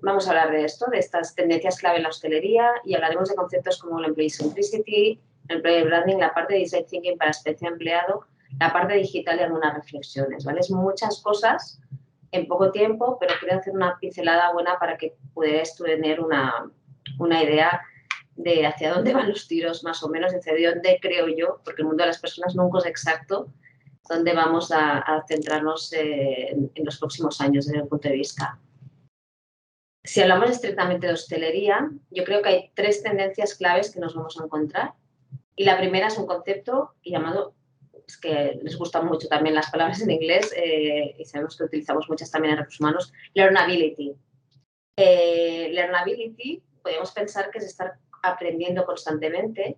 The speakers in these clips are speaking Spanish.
vamos a hablar de esto, de estas tendencias clave en la hostelería y hablaremos de conceptos como el employee centricity, el employee branding, la parte de design thinking para experiencia de empleado, la parte digital y algunas reflexiones, ¿vale? Es muchas cosas en poco tiempo, pero quiero hacer una pincelada buena para que pudierais tener una idea de hacia dónde van los tiros más o menos, hacia dónde creo yo, porque el mundo de las personas nunca es exacto, dónde vamos a centrarnos en los próximos años desde el punto de vista. Si hablamos estrictamente de hostelería, yo creo que hay 3 tendencias claves que nos vamos a encontrar. Y la primera es un concepto llamado, es que les gustan mucho también las palabras en inglés y sabemos que utilizamos muchas también en recursos humanos, learnability. Learnability, podemos pensar que es estar aprendiendo constantemente.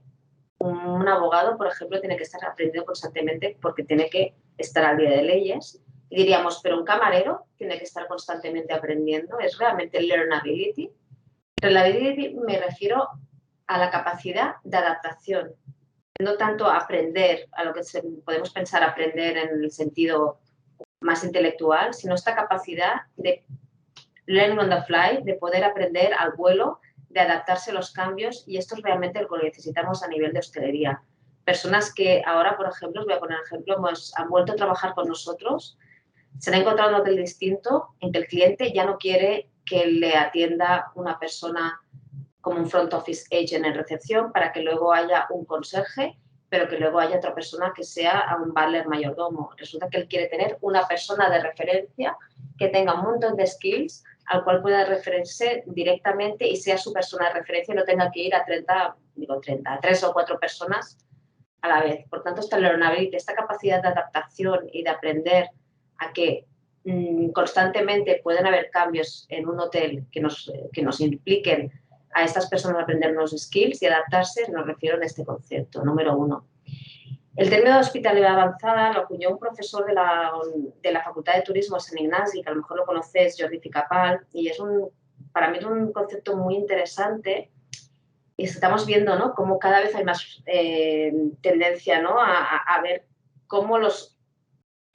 Un abogado, por ejemplo, tiene que estar aprendiendo constantemente porque tiene que estar al día de leyes. Y diríamos, pero un camarero tiene que estar constantemente aprendiendo. ¿Es realmente learnability? Learnability me refiero a la capacidad de adaptación. No tanto aprender, a lo que podemos pensar aprender en el sentido más intelectual, sino esta capacidad de learning on the fly, de poder aprender al vuelo, de adaptarse a los cambios, y esto es realmente lo que necesitamos a nivel de hostelería. Personas que ahora, por ejemplo, os voy a poner un ejemplo, pues, han vuelto a trabajar con nosotros, se han encontrado un hotel distinto en que el cliente ya no quiere que le atienda una persona como un front office agent en recepción para que luego haya un conserje, pero que luego haya otra persona que sea un butler mayordomo. Resulta que él quiere tener una persona de referencia que tenga un montón de skills al cual pueda referirse directamente y sea su persona de referencia y no tenga que ir a 3 o 4 personas a la vez. Por tanto, esta learnability, esta capacidad de adaptación y de aprender a que constantemente pueden haber cambios en un hotel que nos impliquen a estas personas a aprender nuevos skills y adaptarse, nos refiero a este concepto, número 1. El término de hospitalidad avanzada lo acuñó un profesor de la Facultad de Turismo de San Ignasi, que a lo mejor lo conoces, Jordi Ficapal, y para mí es un concepto muy interesante. Y estamos viendo, ¿no?, cómo cada vez hay más tendencia, ¿no?, a ver cómo los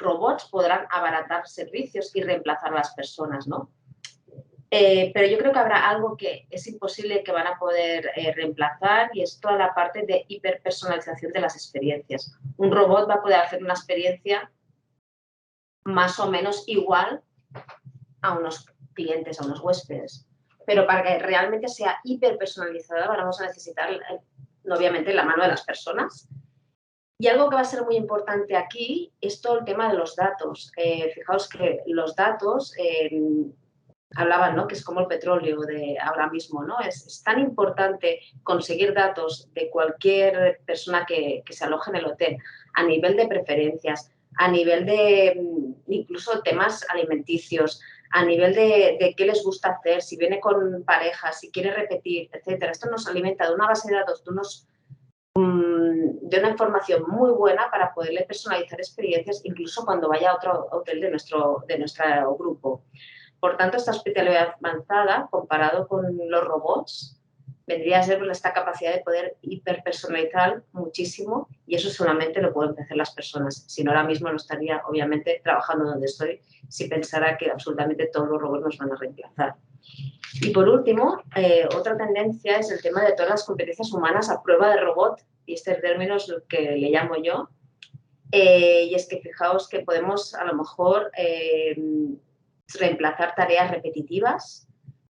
robots podrán abaratar servicios y reemplazar a las personas, ¿no? Pero yo creo que habrá algo que es imposible que van a poder reemplazar, y es toda la parte de hiperpersonalización de las experiencias. Un robot va a poder hacer una experiencia más o menos igual a unos clientes, a unos huéspedes. Pero para que realmente sea hiperpersonalizada vamos a necesitar, obviamente, la mano de las personas. Y algo que va a ser muy importante aquí es todo el tema de los datos. Fijaos que los datos, hablaban, ¿no?, que es como el petróleo de ahora mismo, ¿no? Es tan importante conseguir datos de cualquier persona que se aloje en el hotel, a nivel de preferencias, a nivel de incluso temas alimenticios, a nivel de qué les gusta hacer, si viene con pareja, si quiere repetir, etcétera. Esto nos alimenta de una base de datos, de una información muy buena para poderle personalizar experiencias, incluso cuando vaya a otro hotel de nuestro grupo. Por tanto, esta hospitalidad avanzada, comparado con los robots, vendría a ser esta capacidad de poder hiperpersonalizar muchísimo, y eso solamente lo pueden hacer las personas. Si no, ahora mismo no estaría, obviamente, trabajando donde estoy si pensara que absolutamente todos los robots nos van a reemplazar. Y por último, otra tendencia es el tema de todas las competencias humanas a prueba de robot, y este término es lo que le llamo yo, y es que fijaos que podemos a lo mejor reemplazar tareas repetitivas,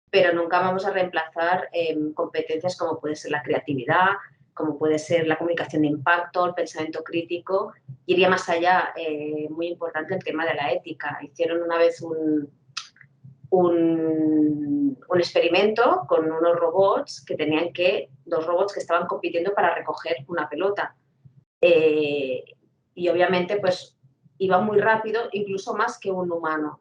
pero nunca vamos a reemplazar competencias como puede ser la creatividad, como puede ser la comunicación de impacto, el pensamiento crítico. Iría más allá, muy importante el tema de la ética. Hicieron una vez un experimento con unos robots dos robots que estaban compitiendo para recoger una pelota. Y obviamente pues iba muy rápido, incluso más que un humano.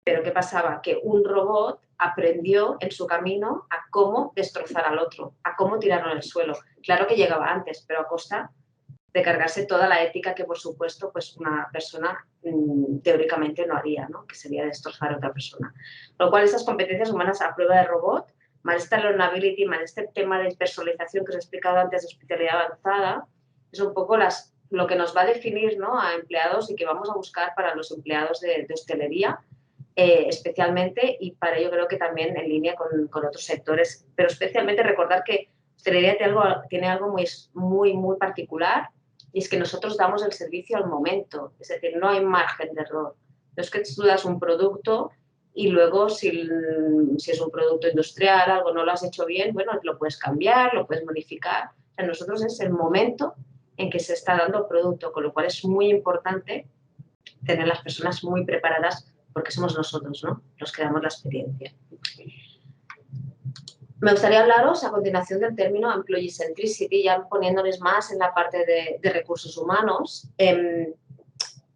Pero ¿qué pasaba? Que un robot aprendió en su camino a cómo destrozar al otro, a cómo tirarlo en el suelo. Claro que llegaba antes, pero a costa de cargarse toda la ética que, por supuesto, pues una persona teóricamente no haría, ¿no?, que sería destrozar a otra persona. Por lo cual, estas competencias humanas a prueba de robot, más esta learnability, más este tema de personalización que os he explicado antes de hospitalidad avanzada, es un poco lo que nos va a definir, ¿no?, a empleados y que vamos a buscar para los empleados de hostelería, especialmente, y para ello creo que también en línea con otros sectores, pero especialmente recordar que hostelería tiene algo muy particular, y es que nosotros damos el servicio al momento, es decir, no hay margen de error. No es que tú das un producto y luego si es un producto industrial, algo no lo has hecho bien, bueno, lo puedes cambiar, lo puedes modificar. O sea, nosotros es el momento en que se está dando el producto, con lo cual es muy importante tener las personas muy preparadas porque somos nosotros, ¿no?, los que damos la experiencia. Me gustaría hablaros a continuación del término Employee Centricity, ya poniéndoles más en la parte de recursos humanos.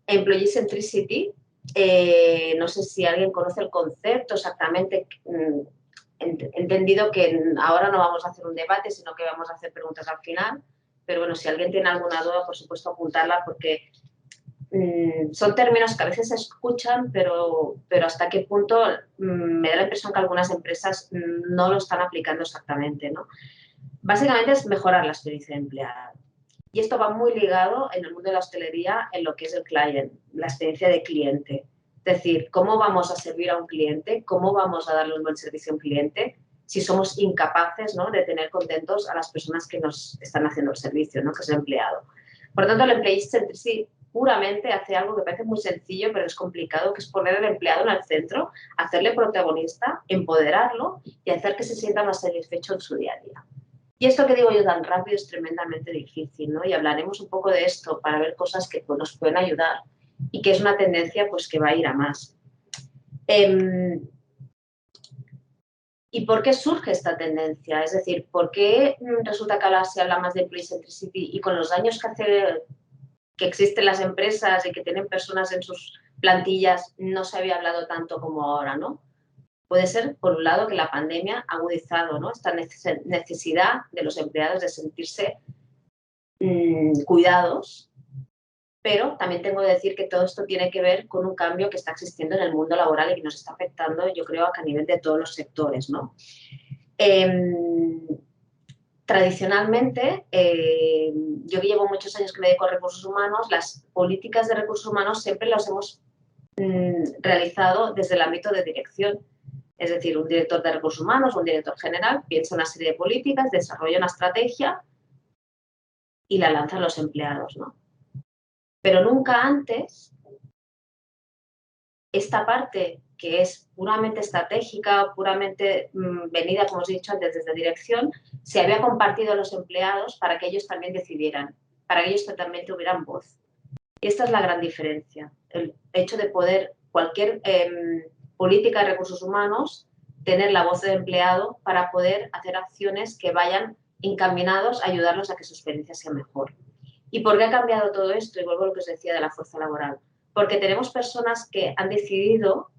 Employee Centricity, no sé si alguien conoce el concepto exactamente, entendido que ahora no vamos a hacer un debate, sino que vamos a hacer preguntas al final, pero bueno, si alguien tiene alguna duda, por supuesto apuntarla, porque son términos que a veces se escuchan, pero hasta qué punto me da la impresión que algunas empresas no lo están aplicando exactamente, ¿no? Básicamente es mejorar la experiencia de empleado. Y esto va muy ligado en el mundo de la hostelería en lo que es el client, la experiencia de cliente. Es decir, ¿cómo vamos a servir a un cliente? ¿Cómo vamos a darle un buen servicio a un cliente si somos incapaces, ¿no?, de tener contentos a las personas que nos están haciendo el servicio, ¿no?, que es el empleado? Por tanto, el Employee Centricity puramente hace algo que parece muy sencillo, pero es complicado, que es poner al empleado en el centro, hacerle protagonista, empoderarlo y hacer que se sienta más satisfecho en su día a día. Y esto que digo yo tan rápido es tremendamente difícil, ¿no? Y hablaremos un poco de esto para ver cosas que pues, nos pueden ayudar y que es una tendencia pues, que va a ir a más. ¿Y por qué surge esta tendencia? Es decir, ¿por qué resulta que ahora se habla más de Employee Centricity y con los daños que existen las empresas y que tienen personas en sus plantillas no se había hablado tanto como ahora, ¿no? Puede ser, por un lado, que la pandemia ha agudizado, ¿no?, esta necesidad de los empleados de sentirse cuidados, pero también tengo que decir que todo esto tiene que ver con un cambio que está existiendo en el mundo laboral y que nos está afectando, yo creo, a nivel de todos los sectores, ¿no? Tradicionalmente, yo que llevo muchos años que me dedico a recursos humanos, las políticas de recursos humanos siempre las hemos realizado desde el ámbito de dirección. Es decir, un director de recursos humanos, un director general, piensa una serie de políticas, desarrolla una estrategia y la lanza a los empleados, ¿no? Pero nunca antes esta parte que es puramente estratégica, puramente venida, como os he dicho antes, desde dirección, se había compartido a los empleados para que ellos también decidieran, para que ellos también tuvieran voz. Y esta es la gran diferencia, el hecho de poder, cualquier política de recursos humanos, tener la voz del empleado para poder hacer acciones que vayan encaminados a ayudarlos a que su experiencia sea mejor. ¿Y por qué ha cambiado todo esto? Y vuelvo a lo que os decía de la fuerza laboral. Porque tenemos personas que han decidido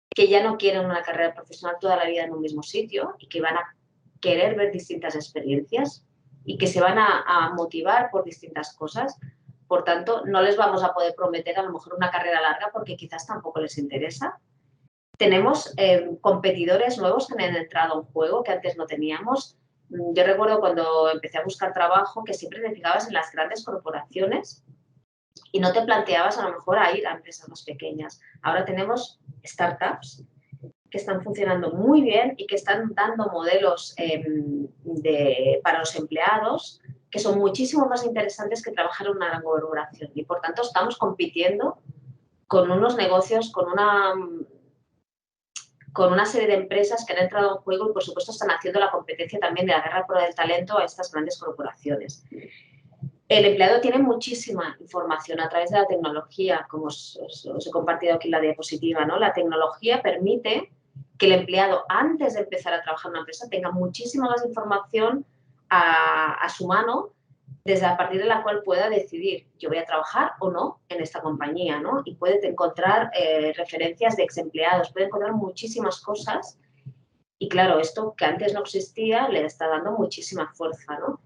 que ya no quieren una carrera profesional toda la vida en un mismo sitio y que van a querer ver distintas experiencias y que se van a motivar por distintas cosas. Por tanto, no les vamos a poder prometer a lo mejor una carrera larga porque quizás tampoco les interesa. Tenemos competidores nuevos que han entrado en juego que antes no teníamos. Yo recuerdo cuando empecé a buscar trabajo que siempre te fijabas en las grandes corporaciones y no te planteabas a lo mejor a ir a empresas más pequeñas. Ahora tenemos startups que están funcionando muy bien y que están dando modelos para los empleados que son muchísimo más interesantes que trabajar en una gran corporación. Y por tanto estamos compitiendo con unos negocios, con una serie de empresas que han entrado en juego y por supuesto están haciendo la competencia también de la guerra por el talento a estas grandes corporaciones. El empleado tiene muchísima información a través de la tecnología, como os he compartido aquí en la diapositiva, ¿no? La tecnología permite que el empleado, antes de empezar a trabajar en una empresa, tenga muchísima más información a su mano, desde a partir de la cual pueda decidir, yo voy a trabajar o no en esta compañía, ¿no? Y puede encontrar referencias de ex empleados, puede encontrar muchísimas cosas. Y claro, esto que antes no existía le está dando muchísima fuerza, ¿no?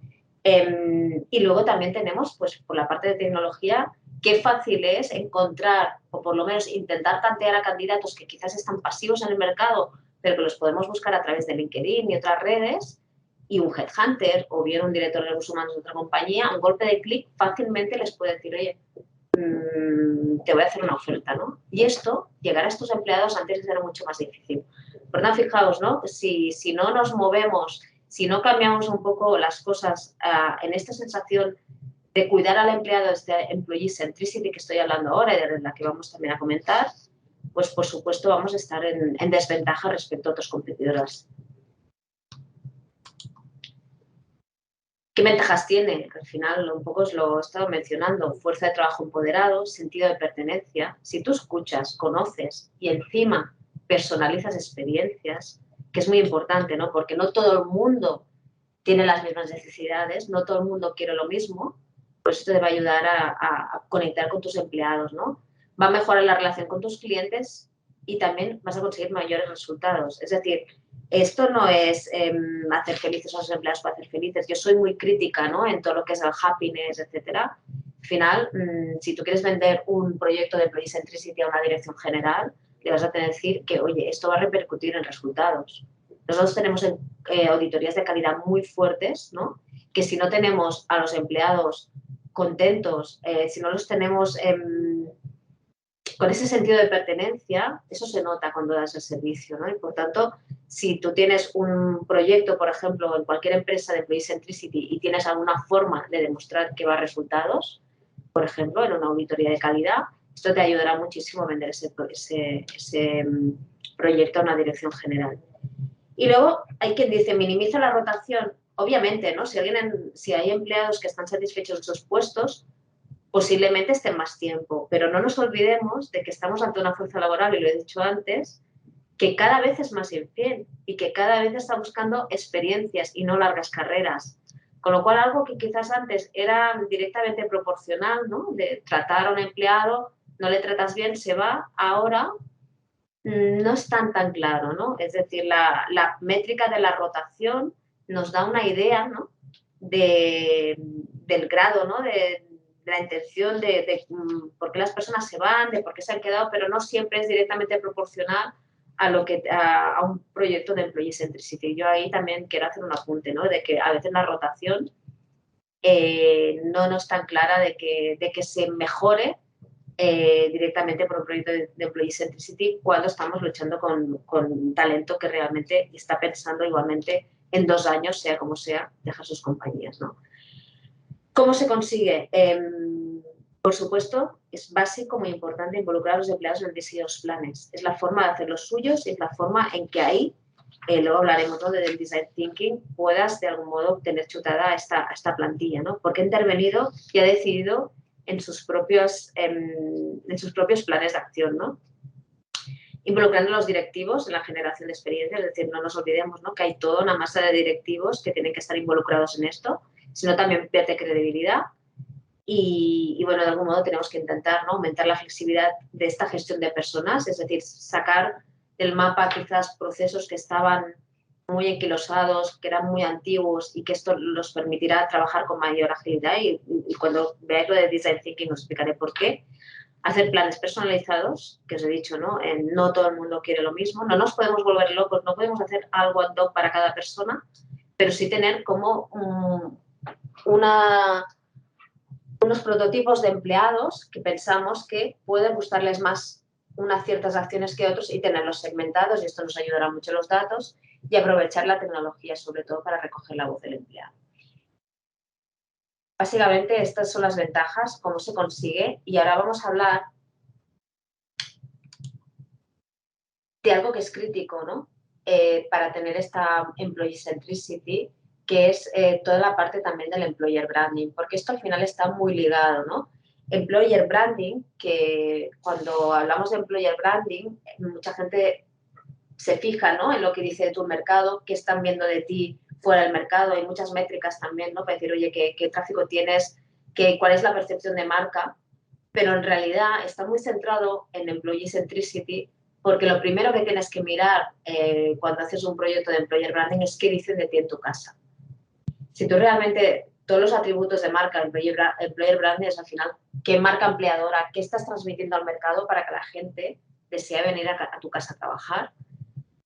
Y luego también tenemos, pues, por la parte de tecnología, qué fácil es encontrar, o por lo menos intentar tantear a candidatos que quizás están pasivos en el mercado, pero que los podemos buscar a través de LinkedIn y otras redes, y un headhunter o bien un director de recursos humanos de otra compañía, un golpe de clic fácilmente les puede decir, oye, te voy a hacer una oferta, ¿no? Y esto, llegar a estos empleados antes era mucho más difícil. Por tanto, fijaos, ¿no? Si no nos movemos, si no cambiamos un poco las cosas en esta sensación de cuidar al empleado, este employee centricity que estoy hablando ahora y de la que vamos también a comentar, pues por supuesto vamos a estar en desventaja respecto a otros competidores. ¿Qué ventajas tiene? Al final, un poco os lo he estado mencionando. Fuerza de trabajo empoderado, sentido de pertenencia. Si tú escuchas, conoces y encima personalizas experiencias, que es muy importante, ¿no? Porque no todo el mundo tiene las mismas necesidades, no todo el mundo quiere lo mismo, pues esto te va a ayudar a conectar con tus empleados, ¿no? Va a mejorar la relación con tus clientes y también vas a conseguir mayores resultados. Es decir, esto no es hacer felices a los empleados para hacer felices. Yo soy muy crítica, ¿no? En todo lo que es el happiness, etcétera. Al final, si tú quieres vender un proyecto de employee centricity a una dirección general, le vas a tener que decir que, oye, esto va a repercutir en resultados. Nosotros tenemos auditorías de calidad muy fuertes, ¿no? Que si no tenemos a los empleados contentos, si no los tenemos con ese sentido de pertenencia, eso se nota cuando das el servicio, ¿no? Y por tanto, si tú tienes un proyecto, por ejemplo, en cualquier empresa de Employee Centricity y tienes alguna forma de demostrar que va a resultados, por ejemplo, en una auditoría de calidad, esto te ayudará muchísimo a vender ese proyecto a una dirección general. Y luego hay quien dice, minimiza la rotación. Obviamente, ¿no? Si hay empleados que están satisfechos de sus puestos, posiblemente estén más tiempo. Pero no nos olvidemos de que estamos ante una fuerza laboral, y lo he dicho antes, que cada vez es más infiel y que cada vez está buscando experiencias y no largas carreras. Con lo cual, algo que quizás antes era directamente proporcional, ¿no? De tratar a un empleado, no le tratas bien, se va, ahora no es tan claro, ¿no? Es decir, la métrica de la rotación nos da una idea, ¿no? Del grado, ¿no? De la intención de por qué las personas se van, de por qué se han quedado, pero no siempre es directamente proporcional a un proyecto de employee centricity. Yo ahí también quiero hacer un apunte, ¿no? De que a veces la rotación no nos tan clara de que se mejore directamente por un proyecto de Employee Centricity cuando estamos luchando con talento que realmente está pensando igualmente en 2 años, sea como sea, dejar sus compañías, ¿no? ¿Cómo se consigue? Por supuesto, es básico, muy importante, involucrar a los empleados en el diseño de los planes. Es la forma de hacer los suyos y es la forma en que ahí, luego hablaremos, ¿no?, del design thinking, puedas de algún modo tener chutada a esta plantilla, ¿no? Porque ha intervenido y ha decidido en sus propios planes de acción, ¿no? Involucrando a los directivos en la generación de experiencias, es decir, no nos olvidemos, ¿no?, que hay toda una masa de directivos que tienen que estar involucrados en esto, sino también pierde credibilidad. Y bueno, de algún modo tenemos que intentar, ¿no?, aumentar la flexibilidad de esta gestión de personas, es decir, sacar del mapa quizás procesos que estaban muy enquilosados, que eran muy antiguos y que esto los permitirá trabajar con mayor agilidad. Y cuando veáis lo de Design Thinking os explicaré por qué. Hacer planes personalizados, que os he dicho, ¿no? No todo el mundo quiere lo mismo, no nos podemos volver locos, no podemos hacer algo ad hoc para cada persona, pero sí tener como unos prototipos de empleados que pensamos que pueden gustarles más unas ciertas acciones que otros y tenerlos segmentados, y esto nos ayudará mucho los datos, y aprovechar la tecnología sobre todo para recoger la voz del empleado. Básicamente estas son las ventajas, cómo se consigue, y ahora vamos a hablar de algo que es crítico, ¿no? Para tener esta employee centricity, que es toda la parte también del employer branding, porque esto al final está muy ligado, ¿no? Employer branding, que cuando hablamos de employer branding, mucha gente se fija, ¿no?, en lo que dice de tu mercado, qué están viendo de ti fuera del mercado. Hay muchas métricas también, ¿no?, para decir, oye, qué tráfico tienes, cuál es la percepción de marca, pero en realidad está muy centrado en employee centricity, porque lo primero que tienes que mirar cuando haces un proyecto de employer branding es qué dicen de ti en tu casa. Si tú realmente, todos los atributos de marca, employer branding es al final qué marca empleadora, qué estás transmitiendo al mercado para que la gente desee venir a tu casa a trabajar.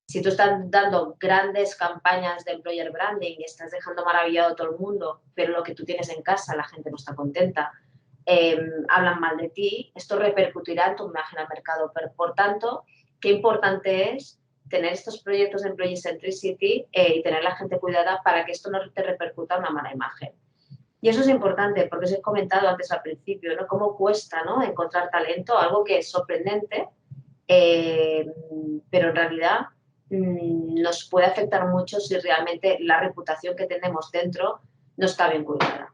Si tú estás dando grandes campañas de employer branding y estás dejando maravillado a todo el mundo, pero lo que tú tienes en casa la gente no está contenta, hablan mal de ti, esto repercutirá en tu imagen al mercado. Pero, por tanto, qué importante es tener estos proyectos de Employee Centricity y tener la gente cuidada para que esto no te repercuta una mala imagen. Y eso es importante porque os he comentado antes al principio, ¿no? Cómo cuesta, ¿no?, encontrar talento, algo que es sorprendente, pero en realidad nos puede afectar mucho si realmente la reputación que tenemos dentro no está bien cuidada.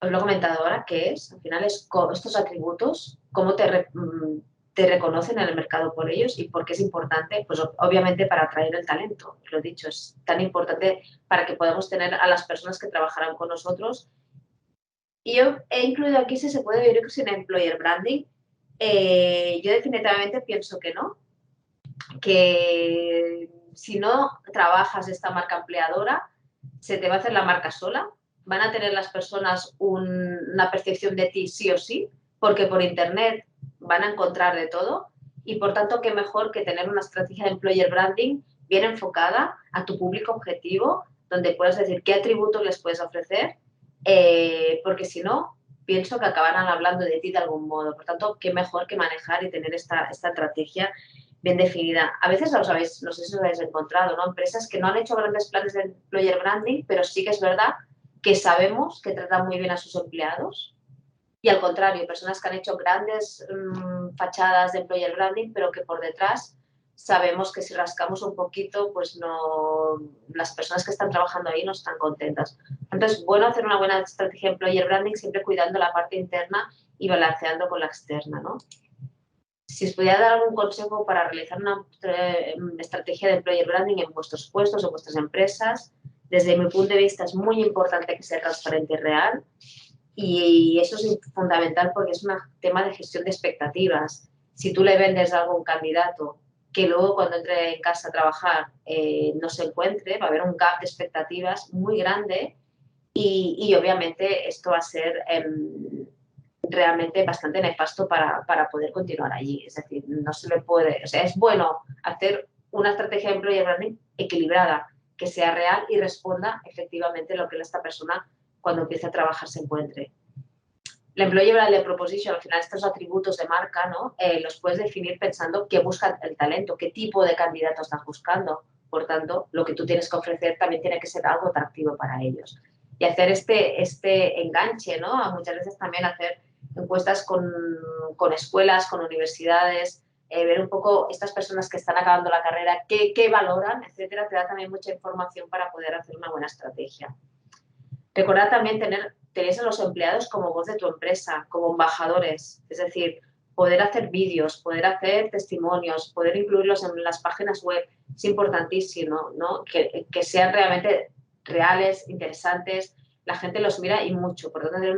Os lo he comentado ahora, ¿qué es? Al final es estos atributos, cómo te reconocen en el mercado por ellos y por qué es importante, pues obviamente para atraer el talento. Lo he dicho, es tan importante para que podamos tener a las personas que trabajarán con nosotros. Y yo he incluido aquí si se puede vivir sin employer branding. Yo definitivamente pienso que no, que si no trabajas esta marca empleadora, se te va a hacer la marca sola. Van a tener las personas una percepción de ti sí o sí, porque por internet van a encontrar de todo y por tanto qué mejor que tener una estrategia de employer branding bien enfocada a tu público objetivo, donde puedas decir qué atributos les puedes ofrecer, porque si no, pienso que acabarán hablando de ti de algún modo. Por tanto, qué mejor que manejar y tener esta estrategia bien definida. A veces no sé si os habéis encontrado, ¿no? Empresas que no han hecho grandes planes de employer branding, pero sí que es verdad que sabemos que tratan muy bien a sus empleados. Y al contrario, personas que han hecho grandes fachadas de employer branding, pero que por detrás sabemos que si rascamos un poquito, pues no, las personas que están trabajando ahí no están contentas. Entonces, bueno hacer una buena estrategia de employer branding, siempre cuidando la parte interna y balanceando con la externa, ¿no? Si os pudiera dar algún consejo para realizar una estrategia de employer branding en vuestros puestos o vuestras empresas, desde mi punto de vista es muy importante que sea transparente y real. Y eso es fundamental porque es un tema de gestión de expectativas. Si tú le vendes algo a un candidato que luego cuando entre en casa a trabajar no se encuentre, va a haber un gap de expectativas muy grande y obviamente esto va a ser realmente bastante nefasto para poder continuar allí. Es decir, no se le puede... O sea, es bueno hacer una estrategia de employer branding equilibrada, que sea real y responda efectivamente lo que esta persona cuando empiece a trabajar se encuentre. La Employer Value Proposition, al final estos atributos de marca, ¿no? Los puedes definir pensando qué busca el talento, qué tipo de candidato estás buscando. Por tanto, lo que tú tienes que ofrecer también tiene que ser algo atractivo para ellos. Y hacer este enganche, ¿no? Muchas veces también hacer encuestas con escuelas, con universidades, ver un poco estas personas que están acabando la carrera, qué valoran, etcétera, te da también mucha información para poder hacer una buena estrategia. Recordad también tenéis a los empleados como voz de tu empresa, como embajadores, es decir, poder hacer vídeos, poder hacer testimonios, poder incluirlos en las páginas web, es importantísimo, ¿no? Que sean realmente reales, interesantes, la gente los mira y mucho, por lo tanto tener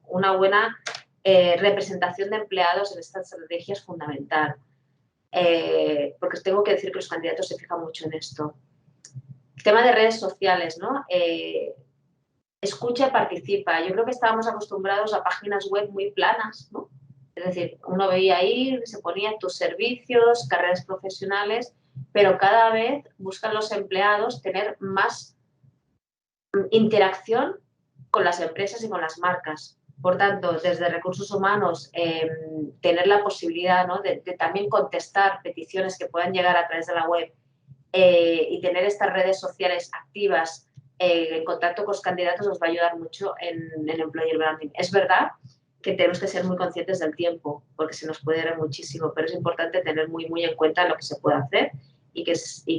una buena representación de empleados en esta estrategia es fundamental, porque os tengo que decir que los candidatos se fijan mucho en esto. El tema de redes sociales, ¿no? Escucha y participa. Yo creo que estábamos acostumbrados a páginas web muy planas, ¿no? Es decir, uno veía ahí, se ponían tus servicios, carreras profesionales, pero cada vez buscan los empleados tener más interacción con las empresas y con las marcas. Por tanto, desde recursos humanos, tener la posibilidad, ¿no?, de también contestar peticiones que puedan llegar a través de la web y tener estas redes sociales activas en contacto con los candidatos nos va a ayudar mucho en employer branding. Es verdad que tenemos que ser muy conscientes del tiempo, porque se nos puede ir muchísimo, pero es importante tener muy en cuenta lo que se puede hacer y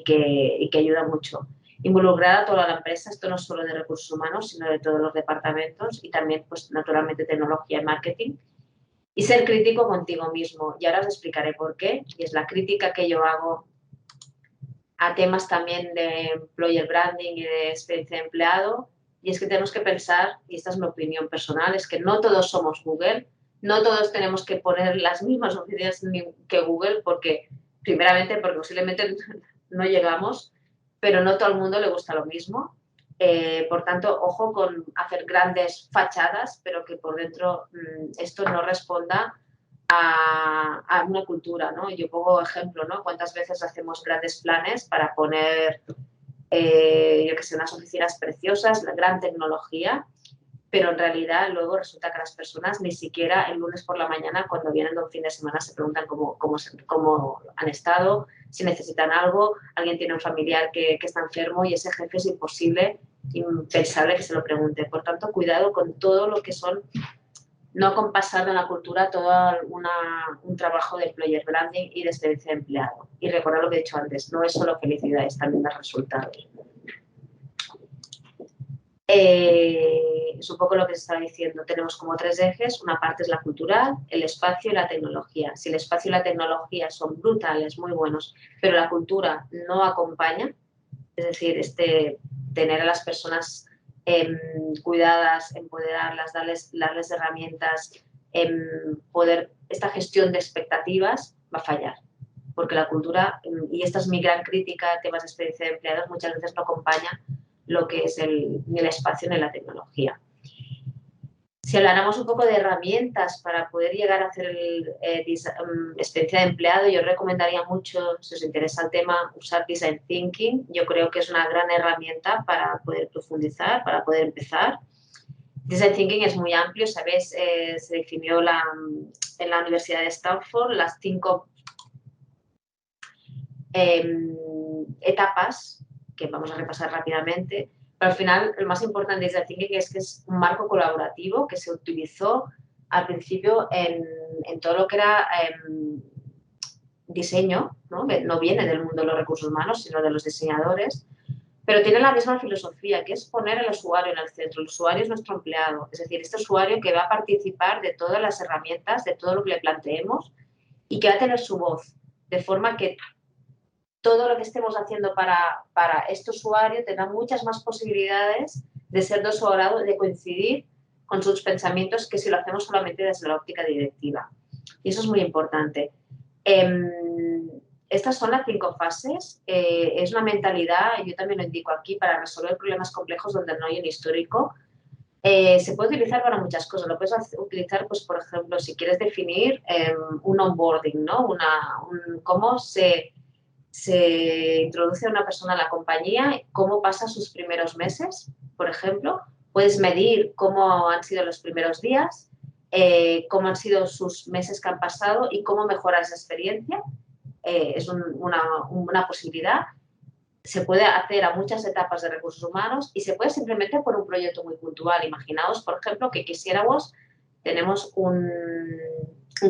que ayuda mucho. Involucrar a toda la empresa, esto no es solo de recursos humanos, sino de todos los departamentos y también, pues, naturalmente, tecnología y marketing. Y ser crítico contigo mismo. Y ahora os explicaré por qué. Y es la crítica que yo hago a temas también de employer branding y de experiencia de empleado, y es que tenemos que pensar, y esta es mi opinión personal, es que no todos somos Google, no todos tenemos que poner las mismas oficinas que Google, primeramente porque posiblemente no llegamos, pero no todo el mundo le gusta lo mismo. Por tanto, ojo con hacer grandes fachadas, pero que por dentro esto no responda a una cultura, ¿no? Yo pongo ejemplo, ¿no? Cuántas veces hacemos grandes planes para poner, yo que sé, unas oficinas preciosas, la gran tecnología, pero en realidad luego resulta que las personas ni siquiera el lunes por la mañana, cuando vienen de un fin de semana, se preguntan cómo han estado, si necesitan algo, alguien tiene un familiar que está enfermo y ese jefe es imposible, impensable que se lo pregunte. Por tanto, cuidado con todo lo que son, no acompasar en la cultura todo un trabajo de employer branding y de experiencia de empleado. Y recordar lo que he dicho antes, no es solo felicidad, es también dar resultados. Es un poco lo que se está diciendo. Tenemos como 3 ejes. Una parte es la cultural, el espacio y la tecnología. Si el espacio y la tecnología son brutales, muy buenos, pero la cultura no acompaña, es decir, tener a las personas cuidadas, empoderarlas, darles herramientas, esta gestión de expectativas va a fallar. Porque la cultura, y esta es mi gran crítica a temas de experiencia de empleados, muchas veces no acompaña lo que es ni el espacio ni la tecnología. Si habláramos un poco de herramientas para poder llegar a hacer experiencia de empleado, yo recomendaría mucho, si os interesa el tema, usar Design Thinking. Yo creo que es una gran herramienta para poder profundizar, para poder empezar. Design Thinking es muy amplio, ¿sabéis? Se definió en la Universidad de Stanford las 5 etapas que vamos a repasar rápidamente, pero al final el más importante de Design Thinking es que es un marco colaborativo que se utilizó al principio en todo lo que era diseño, ¿no? No viene del mundo de los recursos humanos, sino de los diseñadores, pero tiene la misma filosofía, que es poner al usuario en el centro. El usuario es nuestro empleado, es decir, este usuario que va a participar de todas las herramientas, de todo lo que le planteemos y que va a tener su voz, de forma que todo lo que estemos haciendo para este usuario tendrá muchas más posibilidades de ser de su agrado, de coincidir con sus pensamientos que si lo hacemos solamente desde la óptica directiva. Y eso es muy importante. Estas son las 5 fases. Es una mentalidad, yo también lo indico aquí, para resolver problemas complejos donde no hay un histórico. Se puede utilizar para muchas cosas. Lo puedes utilizar, pues, por ejemplo, si quieres definir un onboarding, ¿no? Cómo se introduce a una persona a la compañía, cómo pasa sus primeros meses, por ejemplo. Puedes medir cómo han sido los primeros días, cómo han sido sus meses que han pasado y cómo mejora esa experiencia. Es una posibilidad. Se puede hacer a muchas etapas de recursos humanos y se puede simplemente por un proyecto muy puntual. Imaginaos, por ejemplo, que tenemos un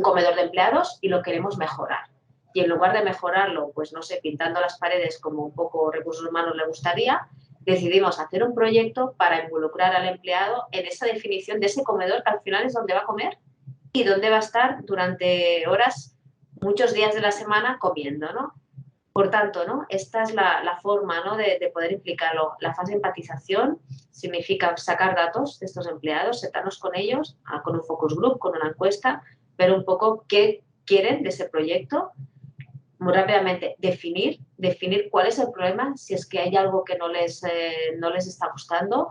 comedor de empleados y lo queremos mejorar. Y en lugar de mejorarlo, pues no sé, pintando las paredes como un poco recursos humanos le gustaría, decidimos hacer un proyecto para involucrar al empleado en esa definición de ese comedor que al final es donde va a comer y donde va a estar durante horas, muchos días de la semana comiendo, ¿no? Por tanto, ¿no? Esta es la forma, ¿no? de poder implicarlo. La fase de empatización significa sacar datos de estos empleados, sentarnos con ellos, con un focus group, con una encuesta, ver un poco qué quieren de ese proyecto. Muy rápidamente, definir cuál es el problema, si es que hay algo que no les está gustando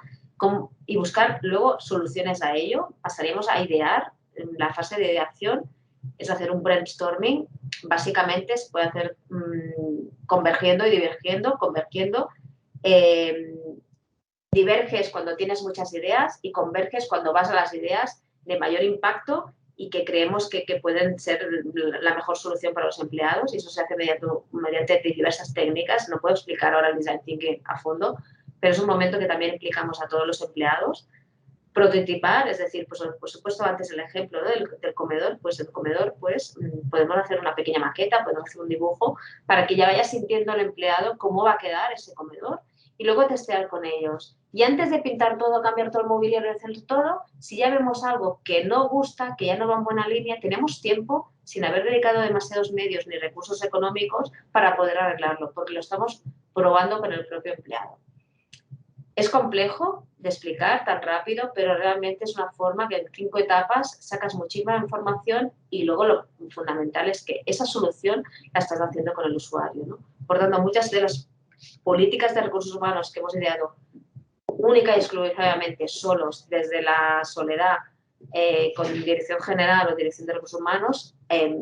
y buscar luego soluciones a ello. Pasaríamos a idear. En la fase de ideación es hacer un brainstorming. Básicamente se puede hacer convergiendo y divergiendo, convergiendo. Diverges cuando tienes muchas ideas y converges cuando vas a las ideas de mayor impacto y que creemos que pueden ser la mejor solución para los empleados, y eso se hace mediante diversas técnicas. No puedo explicar ahora el Design Thinking a fondo, pero es un momento que también implicamos a todos los empleados. Prototipar, es decir, pues por supuesto antes el ejemplo, ¿no? del comedor, pues el comedor, pues podemos hacer una pequeña maqueta, podemos hacer un dibujo para que ya vaya sintiendo el empleado cómo va a quedar ese comedor y luego testear con ellos. Y antes de pintar todo, cambiar todo el mobiliario, hacer todo, si ya vemos algo que no gusta, que ya no va en buena línea, tenemos tiempo, sin haber dedicado demasiados medios ni recursos económicos, para poder arreglarlo, porque lo estamos probando con el propio empleado. Es complejo de explicar tan rápido, pero realmente es una forma que en 5 etapas sacas muchísima información y luego lo fundamental es que esa solución la estás haciendo con el usuario, ¿no? Por tanto, muchas de las políticas de recursos humanos que hemos ideado única y exclusivamente solos desde la soledad, con dirección general o dirección de recursos humanos,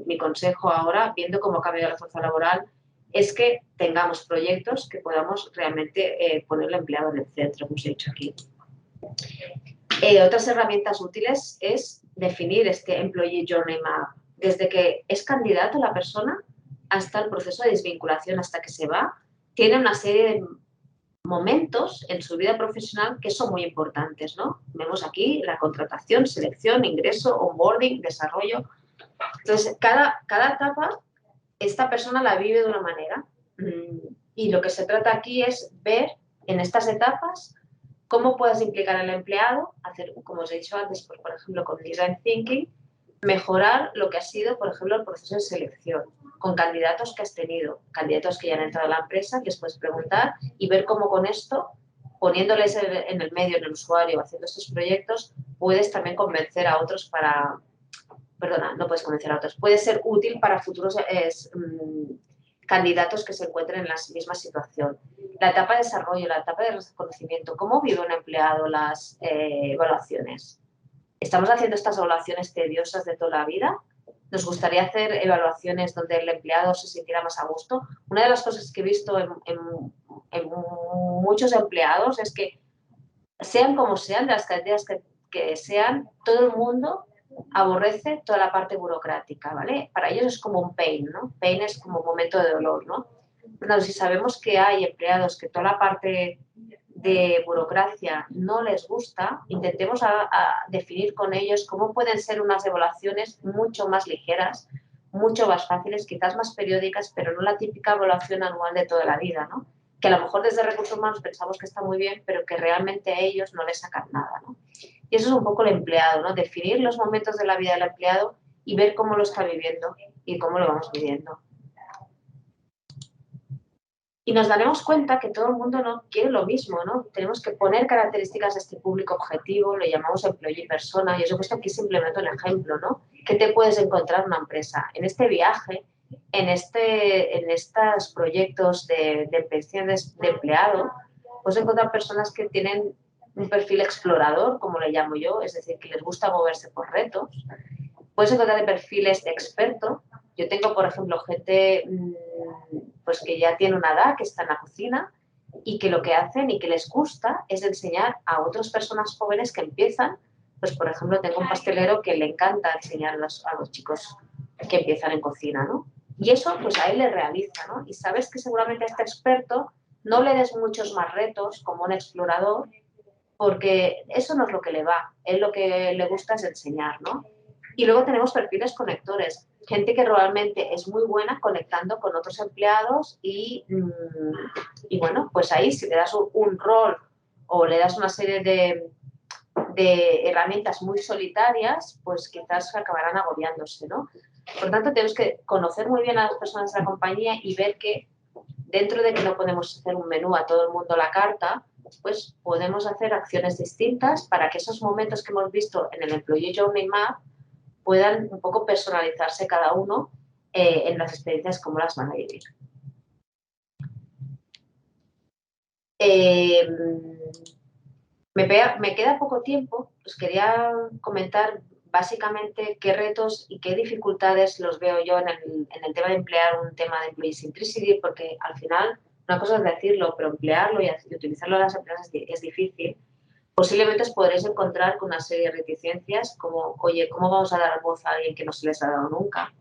mi consejo ahora, viendo cómo ha cambiado la fuerza laboral, es que tengamos proyectos que podamos realmente poner al empleado en el centro, como os he dicho aquí. Otras herramientas útiles es definir este Employee Journey Map. Desde que es candidato la persona hasta el proceso de desvinculación, hasta que se va, tiene una serie de momentos en su vida profesional que son muy importantes, ¿no? Vemos aquí la contratación, selección, ingreso, onboarding, desarrollo. Entonces, cada etapa, esta persona la vive de una manera. Y lo que se trata aquí es ver en estas etapas cómo puedes implicar al empleado, hacer, como os he dicho antes, por ejemplo, con Design Thinking, mejorar lo que ha sido, por ejemplo, el proceso de selección, con candidatos que has tenido, candidatos que ya han entrado a la empresa, les puedes preguntar y ver cómo con esto, poniéndoles en el medio, en el usuario, haciendo estos proyectos, puedes también convencer a otros para... Perdona, no puedes convencer a otros. Puede ser útil para futuros candidatos que se encuentren en la misma situación. La etapa de desarrollo, la etapa de reconocimiento. ¿Cómo vive un empleado las evaluaciones? ¿Estamos haciendo estas evaluaciones tediosas de toda la vida? ¿Nos gustaría hacer evaluaciones donde el empleado se sintiera más a gusto? Una de las cosas que he visto en muchos empleados es que, sean como sean, de las características que sean, todo el mundo aborrece toda la parte burocrática, ¿vale? Para ellos es como un pain, ¿no? Pain es como un momento de dolor, ¿no? Bueno, si sabemos que hay empleados que toda la parte de burocracia no les gusta, intentemos a definir con ellos cómo pueden ser unas evaluaciones mucho más ligeras, mucho más fáciles, quizás más periódicas, pero no la típica evaluación anual de toda la vida, ¿no? Que a lo mejor desde recursos humanos pensamos que está muy bien, pero que realmente a ellos no les sacan nada, ¿no? Y eso es un poco el empleado, ¿no? Definir los momentos de la vida del empleado y ver cómo lo está viviendo y cómo lo vamos viviendo. Y nos daremos cuenta que todo el mundo no quiere lo mismo, ¿no? Tenemos que poner características de este público objetivo, lo llamamos employee persona, y os he puesto aquí simplemente un ejemplo, ¿no? ¿Qué te puedes encontrar en una empresa? En este viaje, en estos proyectos de pensiones de empleado, puedes encontrar personas que tienen un perfil explorador, como le llamo yo, es decir, que les gusta moverse por retos. Puedes encontrar perfiles de experto. Yo tengo, por ejemplo, gente pues que ya tiene una edad, que está en la cocina y que lo que hacen y que les gusta es enseñar a otras personas jóvenes que empiezan. Pues, por ejemplo, tengo un pastelero que le encanta enseñar a los chicos que empiezan en cocina, ¿no? Y eso, pues a él le realiza, ¿no? Y sabes que seguramente a este experto no le des muchos más retos como un explorador, porque eso no es lo que le va. Él lo que le gusta es enseñar, ¿no? Y luego tenemos perfiles conectores, gente que realmente es muy buena conectando con otros empleados y bueno, pues ahí si le das un rol o le das una serie de herramientas muy solitarias, pues quizás acabarán agobiándose, ¿no? Por tanto, tenemos que conocer muy bien a las personas de la compañía y ver que dentro de que no podemos hacer un menú a todo el mundo a la carta, pues podemos hacer acciones distintas para que esos momentos que hemos visto en el Employee Journey Map puedan un poco personalizarse cada uno en las experiencias como las van a vivir. Me queda poco tiempo, pues quería comentar básicamente qué retos y qué dificultades los veo yo en el tema de emplear un tema de employee centricity, porque al final, una cosa es decirlo, pero emplearlo y utilizarlo en las empresas es difícil. Posiblemente os podréis encontrar con una serie de reticencias como, oye, ¿cómo vamos a dar voz a alguien que no se les ha dado nunca?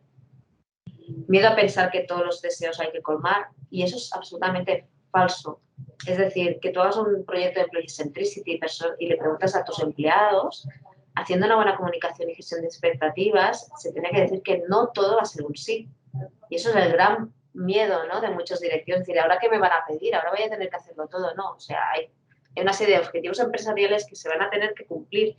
Miedo a pensar que todos los deseos hay que colmar, y eso es absolutamente falso. Es decir, que tú hagas un proyecto de employee centricity y le preguntas a tus empleados, haciendo una buena comunicación y gestión de expectativas, se tiene que decir que no todo va a ser un sí. Y eso es el gran miedo, ¿no?, de muchos directivos. Es decir, ¿ahora qué me van a pedir? ¿Ahora voy a tener que hacerlo todo? No, o sea, hay una serie de objetivos empresariales que se van a tener que cumplir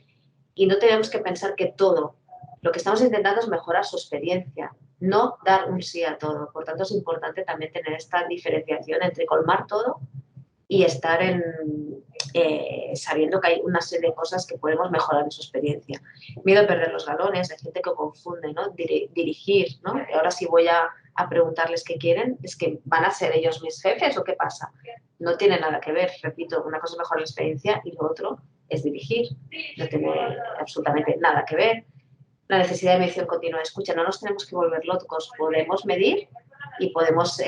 y no tenemos que pensar que todo. Lo que estamos intentando es mejorar su experiencia, no dar un sí a todo. Por tanto, es importante también tener esta diferenciación entre colmar todo y estar sabiendo que hay una serie de cosas que podemos mejorar en su experiencia. Miedo a perder los galones, hay gente que confunde, ¿no? Dirigir, ¿no? Y ahora si voy a preguntarles qué quieren, ¿es que van a ser ellos mis jefes o qué pasa? No tiene nada que ver, repito, una cosa es mejorar la experiencia y lo otro es dirigir, no tiene absolutamente nada que ver. La necesidad de medición continua de escucha, no nos tenemos que volver locos, podemos medir y podemos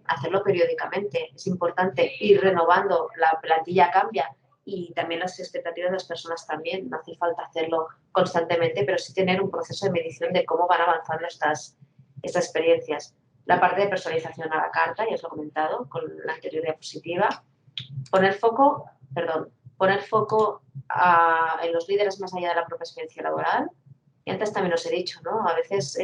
hacerlo periódicamente. Es importante ir renovando, la plantilla cambia y también las expectativas de las personas también. No hace falta hacerlo constantemente, pero sí tener un proceso de medición de cómo van avanzando estas experiencias. La parte de personalización a la carta, ya os lo he comentado con la anterior diapositiva. Poner foco en los líderes más allá de la propia experiencia laboral. Y antes también os he dicho, ¿no? A veces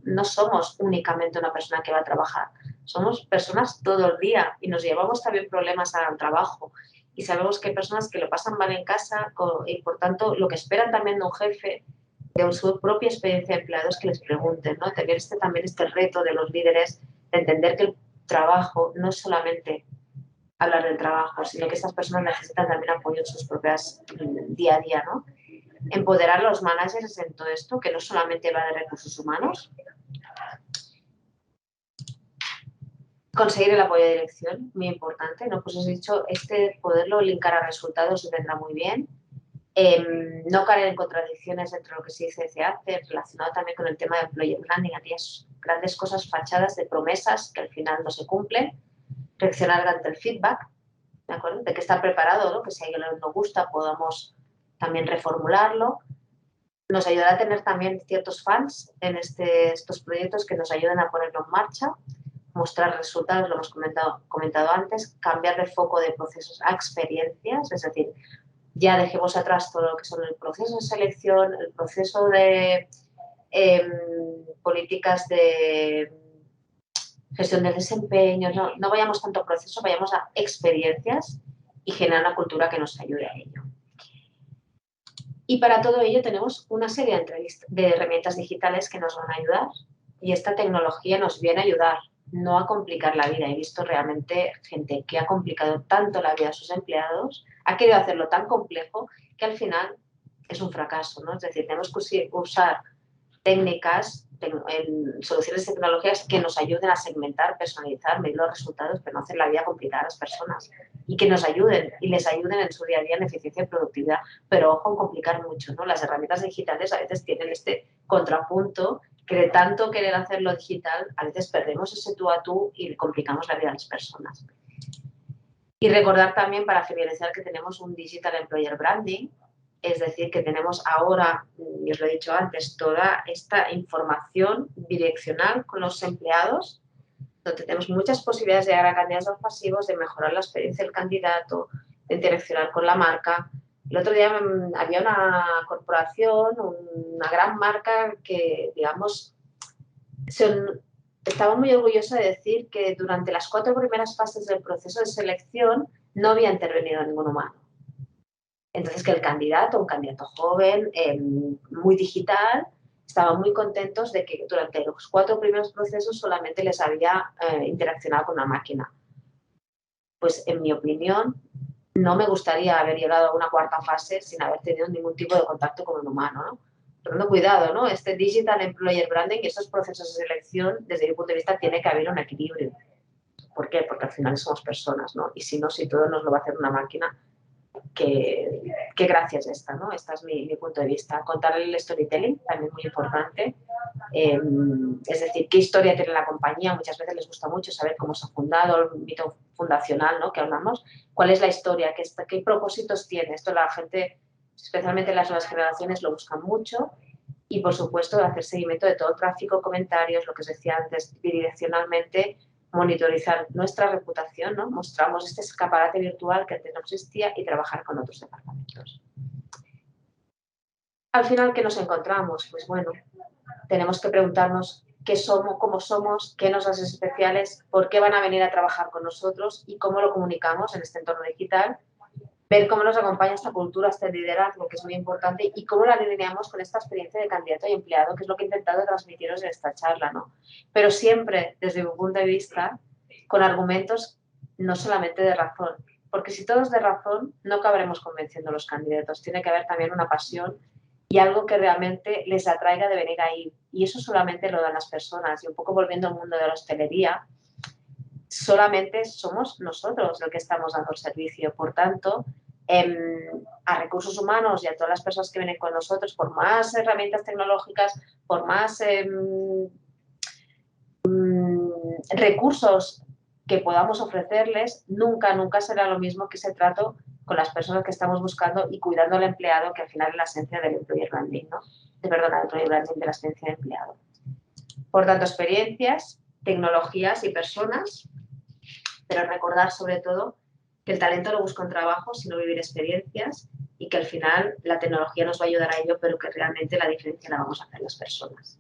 no somos únicamente una persona que va a trabajar, somos personas todo el día y nos llevamos también problemas al trabajo. Y sabemos que hay personas que lo pasan mal en casa y, por tanto, lo que esperan también de un jefe, de su propia experiencia de empleados, que les pregunten, ¿no? También este reto de los líderes de entender que el trabajo no es solamente hablar del trabajo, sino que estas personas necesitan también apoyo en sus propias día a día, ¿no? Empoderar a los managers en todo esto, que no solamente va de recursos humanos. Conseguir el apoyo de dirección, muy importante, ¿no? Pues os he dicho, poderlo linkar a resultados se vendrá muy bien. No caer en contradicciones entre lo que se dice y se hace, relacionado también con el tema de employer branding, aquellas grandes cosas fachadas de promesas que al final no se cumplen. Reaccionar ante el feedback, ¿de acuerdo? De que está preparado, ¿no? Que si a alguien no gusta podamos también reformularlo. Nos ayudará a tener también ciertos fans en estos proyectos que nos ayuden a ponerlo en marcha, mostrar resultados, lo hemos comentado antes, cambiar de foco de procesos a experiencias, es decir, ya dejemos atrás todo lo que son el proceso de selección, el proceso de políticas de gestión del desempeño, no vayamos tanto a proceso, vayamos a experiencias y generar una cultura que nos ayude a ello. Y para todo ello tenemos una serie de herramientas digitales que nos van a ayudar y esta tecnología nos viene a ayudar, no a complicar la vida. He visto realmente gente que ha complicado tanto la vida a sus empleados, ha querido hacerlo tan complejo que al final es un fracaso, ¿no? Es decir, tenemos que usar técnicas, soluciones tecnológicas que nos ayuden a segmentar, personalizar, medir los resultados, pero no hacer la vida complicada a las personas y que nos ayuden y les ayuden en su día a día en eficiencia y productividad, pero ojo en complicar mucho, ¿no? Las herramientas digitales a veces tienen este contrapunto que de tanto querer hacerlo digital, a veces perdemos ese tú a tú y complicamos la vida a las personas. Y recordar también, para finalizar, que tenemos un Digital Employer Branding, es decir, que tenemos ahora, y os lo he dicho antes, toda esta información bidireccional con los empleados, donde tenemos muchas posibilidades de llegar a candidatos pasivos, de mejorar la experiencia del candidato, de interaccionar con la marca. El otro día había una corporación, una gran marca que, digamos, estaba muy orgullosa de decir que durante las 4 primeras fases del proceso de selección no había intervenido ningún humano. Entonces, que el candidato, un candidato joven, muy digital, estaban muy contentos de que durante los 4 primeros procesos solamente les había interaccionado con una máquina. Pues, en mi opinión, no me gustaría haber llegado a una 4ª fase sin haber tenido ningún tipo de contacto con un humano, ¿no? Pero cuidado, ¿no? Este Digital Employer Branding y estos procesos de selección, desde mi punto de vista, tiene que haber un equilibrio. ¿Por qué? Porque al final somos personas, ¿no? Y si no, si todo nos lo va a hacer una máquina, ¿qué gracia es esta, ¿no? Este es mi punto de vista. Contar el storytelling, también muy importante. Es decir, qué historia tiene la compañía. Muchas veces les gusta mucho saber cómo se ha fundado, el mito fundacional, ¿no? Que hablamos. ¿Cuál es la historia? ¿Qué propósitos tiene? Esto la gente, especialmente las nuevas generaciones, lo buscan mucho. Y, por supuesto, hacer seguimiento de todo tráfico, comentarios, lo que os decía antes, bidireccionalmente, monitorizar nuestra reputación, ¿no? Mostramos este escaparate virtual que antes no existía y trabajar con otros departamentos. Al final, ¿qué nos encontramos? Pues bueno, tenemos que preguntarnos qué somos, cómo somos, qué nos hace especiales, por qué van a venir a trabajar con nosotros y cómo lo comunicamos en este entorno digital. Ver cómo nos acompaña esta cultura, este liderazgo, que es muy importante, y cómo la alineamos con esta experiencia de candidato y empleado, que es lo que he intentado transmitiros en esta charla, ¿no? Pero siempre, desde mi punto de vista, con argumentos no solamente de razón, porque si todo es de razón, no acabaremos convenciendo a los candidatos. Tiene que haber también una pasión y algo que realmente les atraiga de venir ahí. Y eso solamente lo dan las personas. Y un poco volviendo al mundo de la hostelería, solamente somos nosotros los que estamos dando el servicio. Por tanto, a recursos humanos y a todas las personas que vienen con nosotros, por más herramientas tecnológicas, por más recursos que podamos ofrecerles, nunca será lo mismo que ese trato con las personas que estamos buscando y cuidando al empleado, que al final es la esencia del employer branding, ¿no? Perdona, el employer branding, de la experiencia de empleado. Por tanto, experiencias, tecnologías y personas, pero recordar sobre todo que el talento no busca un trabajo, sino vivir experiencias y que al final la tecnología nos va a ayudar a ello, pero que realmente la diferencia la vamos a hacer las personas.